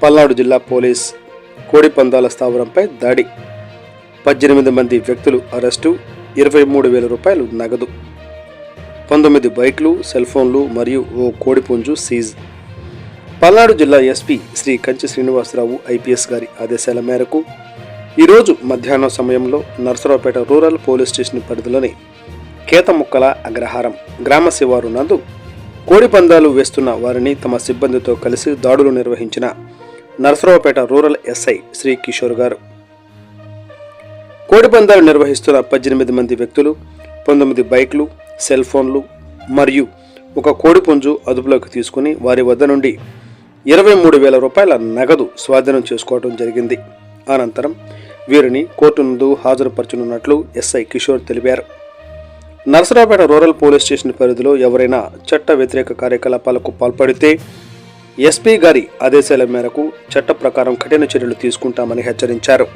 పల్నాడు జిల్లా పోలీస్ కోడిపందాల స్థావరంపై దాడి, 18 మంది వ్యక్తులు అరెస్టు, 23,000 రూపాయలు నగదు, 19 బైక్లు, సెల్ ఫోన్లు మరియు ఓ కోడిపుంజు సీజ్. పల్నాడు జిల్లా ఎస్పీ శ్రీ కంచి శ్రీనివాసరావు ఐపీఎస్ గారి ఆదేశాల మేరకు ఈరోజు మధ్యాహ్నం సమయంలో నర్సరావుపేట రూరల్ పోలీస్ స్టేషన్ పరిధిలోని కేతముక్కల అగ్రహారం గ్రామ శివారు నందు కోడిపందాలు వేస్తున్న వారిని తమ సిబ్బందితో కలిసి దాడులు నిర్వహించిన నర్సరావుపేట రూరల్ ఎస్ఐ శ్రీ కిషోర్ గారు. కోడిపందాలు నిర్వహిస్తున్న 18 మంది వ్యక్తులు, 19 బైక్లు, సెల్ ఫోన్లు మరియు ఒక కోడిపుంజు అదుపులోకి తీసుకుని వారి వద్ద నుండి 23,000 రూపాయల నగదు స్వాధీనం చేసుకోవడం జరిగింది. అనంతరం వీరిని కోర్టు నందు హాజరుపరచనున్నట్లు ఎస్ఐ కిషోర్ తెలిపారు. నర్సరావుపేట రూరల్ పోలీస్ స్టేషన్ పరిధిలో ఎవరైనా చట్ట వ్యతిరేక కార్యకలాపాలకు పాల్పడితే ఎస్పీ గారి ఆదేశాల మేరకు చట్ట ప్రకారం కఠిన చర్యలు తీసుకుంటామని హెచ్చరించారు.